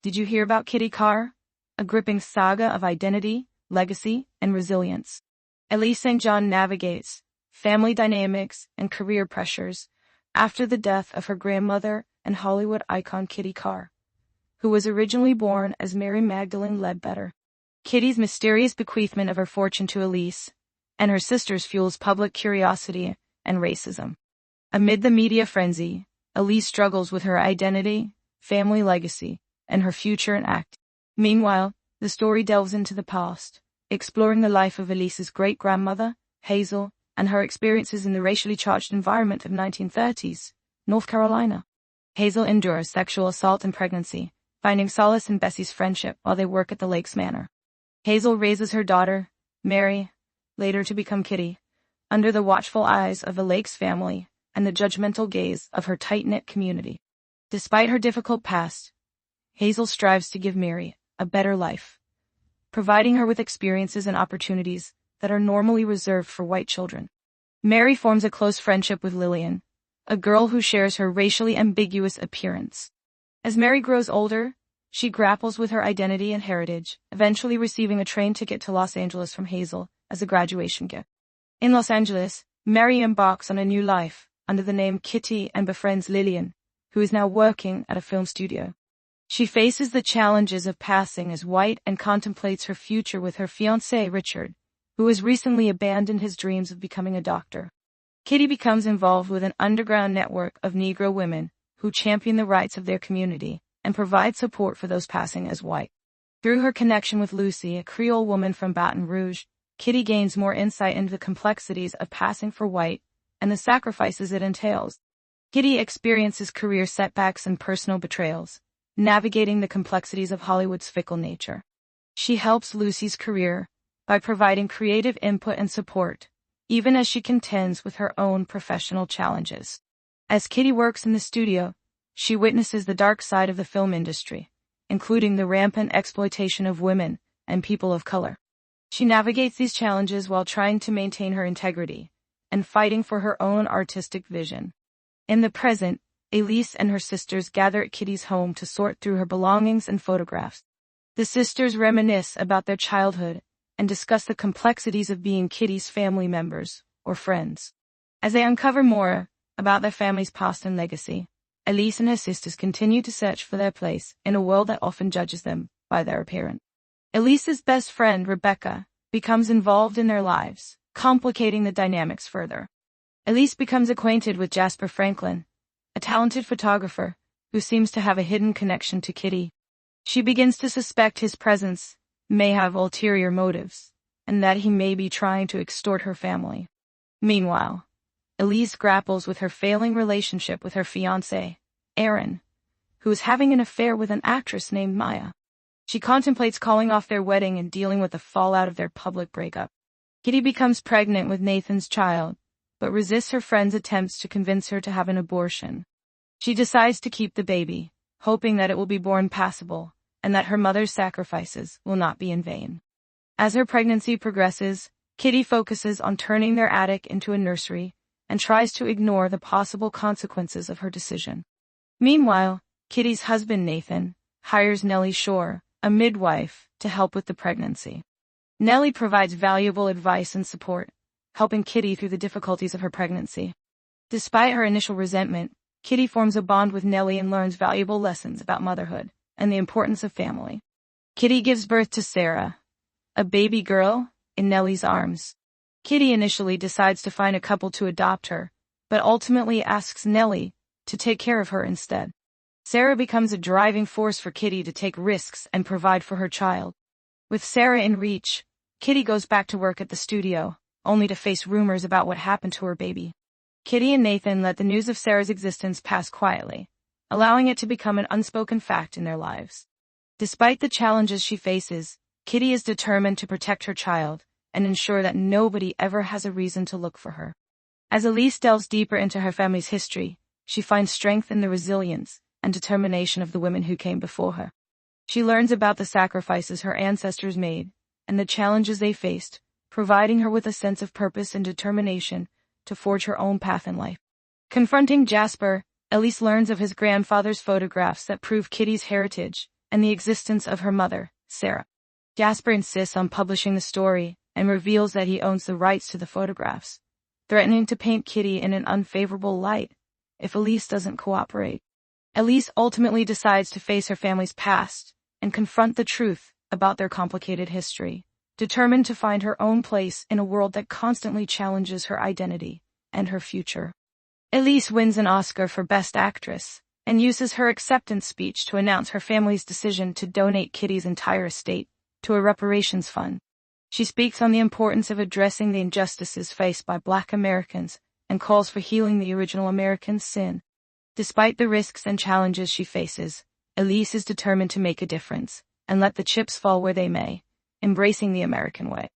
Did you hear about Kitty Karr? A gripping saga of identity, legacy, and resilience. Elise St navigates family dynamics and career pressures after the death of her grandmother and Hollywood icon Kitty Karr, who was originally born as Mary Magdalene Ledbetter. Kitty's mysterious bequeathment of her fortune to Elise and her sisters fuels public curiosity and racism. Amid the media frenzy, Elise struggles with her identity, family legacy, and her future in acting. Meanwhile, the story delves into the past, exploring the life of Elise's great-grandmother, Hazel, and her experiences in the racially charged environment of 1930s, North Carolina. Hazel endures sexual assault and pregnancy, finding solace in Bessie's friendship while they work at the Lakes Manor. Hazel raises her daughter, Mary, later to become Kitty, under the watchful eyes of the Lakes family and the judgmental gaze of her tight-knit community. Despite her difficult past, Hazel strives to give Mary a better life, providing her with experiences and opportunities that are normally reserved for white children. Mary forms a close friendship with Lillian, a girl who shares her racially ambiguous appearance. As Mary grows older, she grapples with her identity and heritage, eventually receiving a train ticket to Los Angeles from Hazel as a graduation gift. In Los Angeles, Mary embarks on a new life under the name Kitty and befriends Lillian, who is now working at a film studio. She faces the challenges of passing as white and contemplates her future with her fiancé Richard, who has recently abandoned his dreams of becoming a doctor. Kitty becomes involved with an underground network of Negro women who champion the rights of their community and provide support for those passing as white. Through her connection with Lucy, a Creole woman from Baton Rouge, Kitty gains more insight into the complexities of passing for white and the sacrifices it entails. Kitty experiences career setbacks and personal betrayals, navigating the complexities of Hollywood's fickle nature. She helps Lucy's career by providing creative input and support, even as she contends with her own professional challenges. As Kitty works in the studio, she witnesses the dark side of the film industry, including the rampant exploitation of women and people of color. She navigates these challenges while trying to maintain her integrity and fighting for her own artistic vision. In the present, Elise and her sisters gather at Kitty's home to sort through her belongings and photographs. The sisters reminisce about their childhood and discuss the complexities of being Kitty's family members or friends. As they uncover more about their family's past and legacy, Elise and her sisters continue to search for their place in a world that often judges them by their appearance. Elise's best friend, Rebecca, becomes involved in their lives, complicating the dynamics further. Elise becomes acquainted with Jasper Franklin, a talented photographer who seems to have a hidden connection to Kitty. She begins to suspect his presence may have ulterior motives, and that he may be trying to extort her family. Meanwhile, Elise grapples with her failing relationship with her fiancé, Aaron, who is having an affair with an actress named Maya. She contemplates calling off their wedding and dealing with the fallout of their public breakup. Kitty becomes pregnant with Nathan's child, but resists her friend's attempts to convince her to have an abortion. She decides to keep the baby, hoping that it will be born passable, and that her mother's sacrifices will not be in vain. As her pregnancy progresses, Kitty focuses on turning their attic into a nursery and tries to ignore the possible consequences of her decision. Meanwhile, Kitty's husband Nathan hires Nellie Shore, a midwife, to help with the pregnancy. Nellie provides valuable advice and support, helping Kitty through the difficulties of her pregnancy. Despite her initial resentment, Kitty forms a bond with Nellie and learns valuable lessons about motherhood and the importance of family. Kitty gives birth to Sarah, a baby girl, in Nellie's arms. Kitty initially decides to find a couple to adopt her, but ultimately asks Nellie to take care of her instead. Sarah becomes a driving force for Kitty to take risks and provide for her child. With Sarah in reach, Kitty goes back to work at the studio, only to face rumors about what happened to her baby. Kitty and Nathan let the news of Sarah's existence pass quietly, allowing it to become an unspoken fact in their lives. Despite the challenges she faces, Kitty is determined to protect her child and ensure that nobody ever has a reason to look for her. As Elise delves deeper into her family's history, she finds strength in the resilience and determination of the women who came before her. She learns about the sacrifices her ancestors made and the challenges they faced, providing her with a sense of purpose and determination to forge her own path in life. Confronting Jasper, Elise learns of his grandfather's photographs that prove Kitty's heritage and the existence of her mother, Sarah. Jasper insists on publishing the story and reveals that he owns the rights to the photographs, threatening to paint Kitty in an unfavorable light if Elise doesn't cooperate. Elise ultimately decides to face her family's past and confront the truth about their complicated history, determined to find her own place in a world that constantly challenges her identity and her future. Elise wins an Oscar for Best Actress and uses her acceptance speech to announce her family's decision to donate Kitty's entire estate to a reparations fund. She speaks on the importance of addressing the injustices faced by Black Americans and calls for healing the original American sin. Despite the risks and challenges she faces, Elise is determined to make a difference and let the chips fall where they may, embracing the American way.